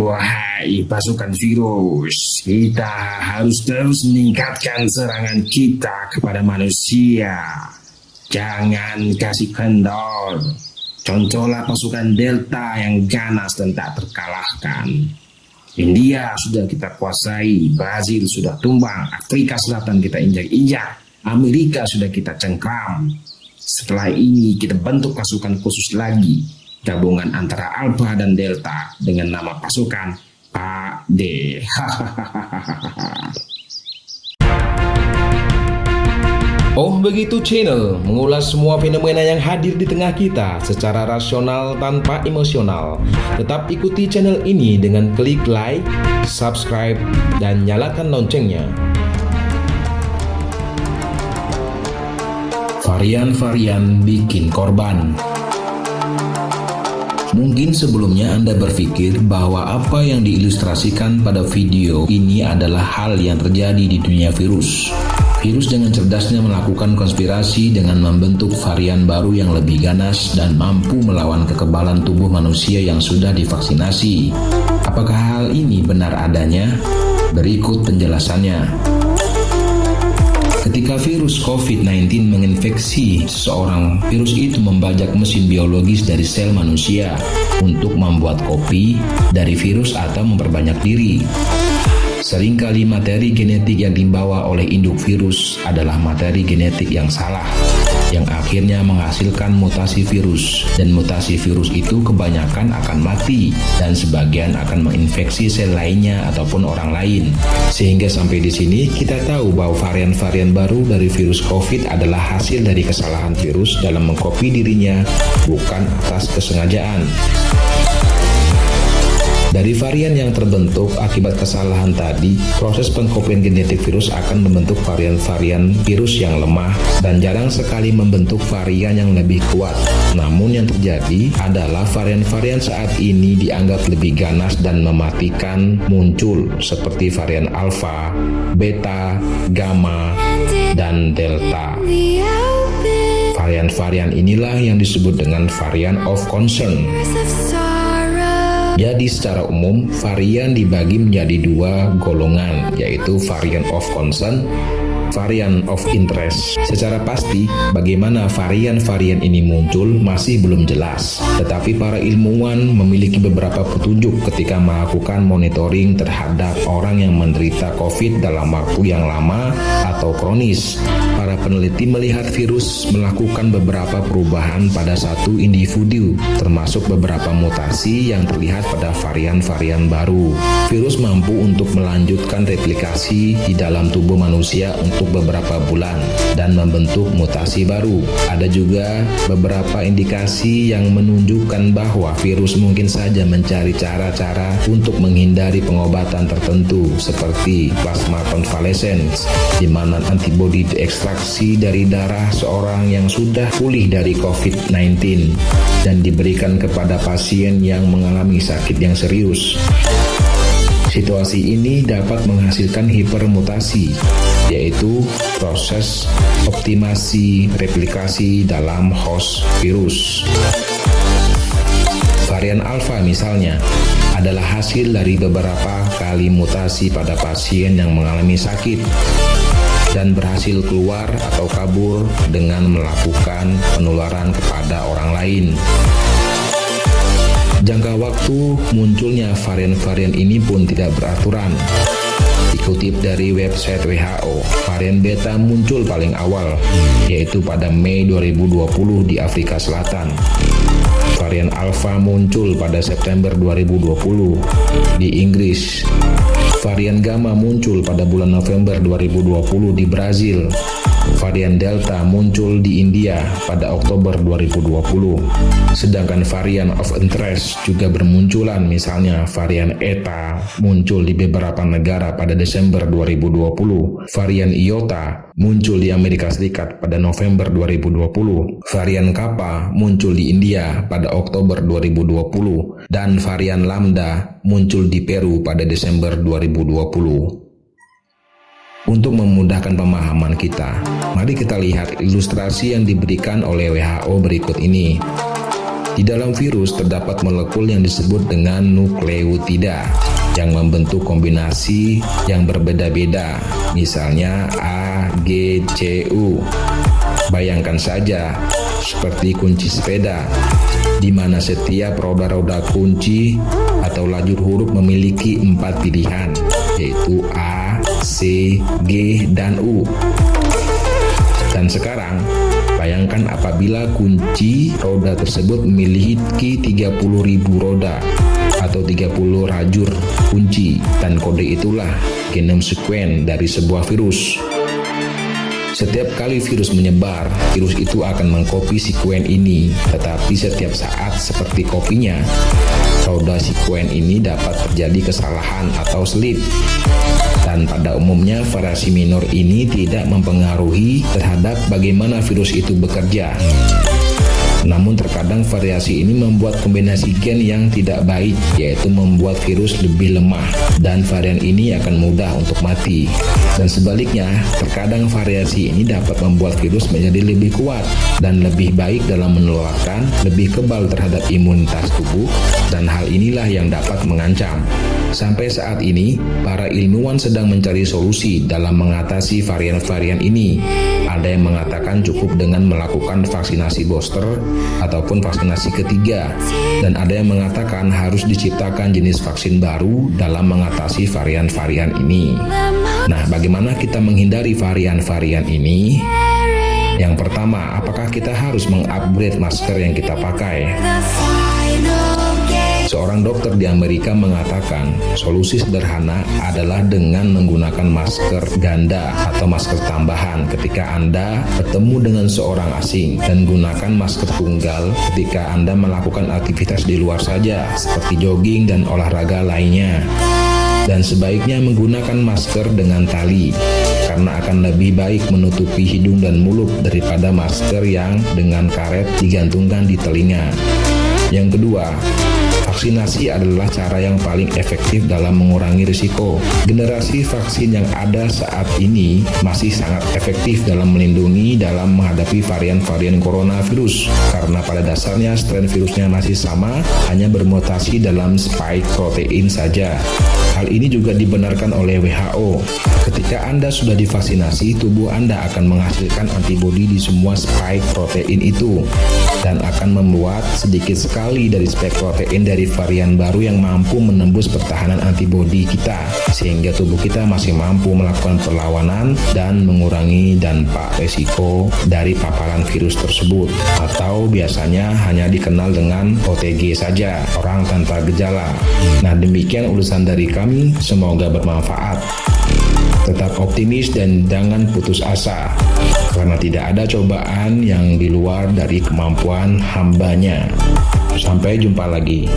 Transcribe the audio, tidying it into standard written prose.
Wahai pasukan virus, kita harus terus meningkatkan serangan kita kepada manusia. Jangan kasih kendor. Contohlah pasukan Delta yang ganas dan tak terkalahkan. India sudah kita kuasai, Brazil sudah tumbang, Afrika Selatan kita injak-injak, Amerika sudah kita cengkram. Setelah ini kita bentuk pasukan khusus lagi, gabungan antara Alpha dan Delta dengan nama pasukan Pak D. Oh Begitu Channel mengulas semua fenomena yang hadir di tengah kita secara rasional tanpa emosional. Tetap ikuti channel ini dengan klik like, subscribe, dan nyalakan loncengnya. Varian-varian bikin korban. Mungkin sebelumnya Anda berpikir bahwa apa yang diilustrasikan pada video ini adalah hal yang terjadi di dunia virus. Virus dengan cerdasnya melakukan konspirasi dengan membentuk varian baru yang lebih ganas dan mampu melawan kekebalan tubuh manusia yang sudah divaksinasi. Apakah hal ini benar adanya? Berikut penjelasannya. Ketika virus COVID-19 menginfeksi seseorang, virus itu membajak mesin biologis dari sel manusia untuk membuat kopi dari virus atau memperbanyak diri. Seringkali materi genetik yang dibawa oleh induk virus adalah materi genetik yang salah, yang akhirnya menghasilkan mutasi virus, dan mutasi virus itu kebanyakan akan mati, dan sebagian akan menginfeksi sel lainnya ataupun orang lain. Sehingga sampai di sini kita tahu bahwa varian-varian baru dari virus COVID adalah hasil dari kesalahan virus dalam mengkopi dirinya, bukan atas kesengajaan. Dari varian yang terbentuk akibat kesalahan tadi, proses pengkopian genetik virus akan membentuk varian-varian virus yang lemah dan jarang sekali membentuk varian yang lebih kuat. Namun yang terjadi adalah varian-varian saat ini dianggap lebih ganas dan mematikan muncul seperti varian Alpha, Beta, Gamma, dan Delta. Varian-varian inilah yang disebut dengan varian of concern. Jadi secara umum, varian dibagi menjadi dua golongan, yaitu varian of concern, varian of interest. Secara pasti, bagaimana varian-varian ini muncul masih belum jelas. Tetapi para ilmuwan memiliki beberapa petunjuk ketika melakukan monitoring terhadap orang yang menderita COVID dalam waktu yang lama atau kronis. Para peneliti melihat virus melakukan beberapa perubahan pada satu individu, termasuk beberapa mutasi yang terlihat pada varian-varian baru. Virus mampu untuk melanjutkan replikasi di dalam tubuh manusia untuk beberapa bulan dan membentuk mutasi baru. Ada juga beberapa indikasi yang menunjukkan bahwa virus mungkin saja mencari cara-cara untuk menghindari pengobatan tertentu seperti plasma convalescence, di mana antibodi diekstraksi dari darah seorang yang sudah pulih dari COVID-19 dan diberikan kepada pasien yang mengalami sakit yang serius. Situasi ini dapat menghasilkan hipermutasi, yaitu proses optimasi replikasi dalam host virus. Varian Alpha misalnya adalah hasil dari beberapa kali mutasi pada pasien yang mengalami sakit dan berhasil keluar atau kabur dengan melakukan penularan kepada orang lain. Jangka waktu munculnya varian-varian ini pun tidak beraturan. Dikutip dari website WHO, varian Beta muncul paling awal, yaitu pada Mei 2020 di Afrika Selatan. Varian Alpha muncul pada September 2020 di Inggris. Varian Gamma muncul pada bulan November 2020 di Brazil. Varian Delta muncul di India pada Oktober 2020. Sedangkan varian of interest juga bermunculan, misalnya varian Eta muncul di beberapa negara pada Desember 2020. Varian Iota muncul di Amerika Serikat pada November 2020. Varian Kappa muncul di India pada Oktober 2020. Dan varian Lambda muncul di Peru pada Desember 2020. Untuk memudahkan pemahaman kita, mari kita lihat ilustrasi yang diberikan oleh WHO berikut ini. Di dalam virus terdapat molekul yang disebut dengan nukleotida yang membentuk kombinasi yang berbeda-beda, misalnya A, G, C, U. Bayangkan saja seperti kunci sepeda, di mana setiap roda-roda kunci atau lajur huruf memiliki 4 pilihan, yaitu A, C, G, dan U. Dan sekarang, bayangkan apabila kunci roda tersebut memiliki 30.000 roda atau 30 lajur kunci, dan kode itulah genome sequence dari sebuah virus. Setiap kali virus menyebar, virus itu akan mengcopy sekuen ini, tetapi setiap saat seperti kopinya, roda sekuen ini dapat terjadi kesalahan atau slip. Dan pada umumnya variasi minor ini tidak mempengaruhi terhadap bagaimana virus itu bekerja. Namun terkadang variasi ini membuat kombinasi gen yang tidak baik, yaitu membuat virus lebih lemah dan varian ini akan mudah untuk mati. Dan sebaliknya, terkadang variasi ini dapat membuat virus menjadi lebih kuat dan lebih baik dalam menularkan, lebih kebal terhadap imunitas tubuh, dan hal inilah yang dapat mengancam. Sampai saat ini, para ilmuwan sedang mencari solusi dalam mengatasi varian-varian ini. Ada yang mengatakan cukup dengan melakukan vaksinasi booster ataupun vaksinasi ketiga, dan ada yang mengatakan harus diciptakan jenis vaksin baru dalam mengatasi varian-varian ini. Nah, bagaimana kita menghindari varian-varian ini? Yang pertama, apakah kita harus mengupgrade masker yang kita pakai? Seorang dokter di Amerika mengatakan solusi sederhana adalah dengan menggunakan masker ganda atau masker tambahan ketika Anda bertemu dengan seorang asing, dan gunakan masker tunggal ketika Anda melakukan aktivitas di luar saja seperti jogging dan olahraga lainnya. Dan sebaiknya menggunakan masker dengan tali, karena akan lebih baik menutupi hidung dan mulut daripada masker yang dengan karet digantungkan di telinga. Yang kedua, vaksinasi adalah cara yang paling efektif dalam mengurangi risiko. Generasi vaksin yang ada saat ini masih sangat efektif dalam melindungi dalam menghadapi varian-varian coronavirus, karena pada dasarnya strain virusnya masih sama, hanya bermutasi dalam spike protein saja. Hal ini juga dibenarkan oleh WHO. Ketika Anda sudah divaksinasi, tubuh Anda akan menghasilkan antibodi di semua spike protein itu, dan akan membuat sedikit sekali dari spike protein dari varian baru yang mampu menembus pertahanan antibodi kita, sehingga tubuh kita masih mampu melakukan perlawanan dan mengurangi dampak resiko dari paparan virus tersebut, atau biasanya hanya dikenal dengan OTG saja, orang tanpa gejala. Nah, demikian ulasan dari kami, semoga bermanfaat. Tetap optimis dan jangan putus asa, karena tidak ada cobaan yang di luar dari kemampuan hambanya. Sampai jumpa lagi.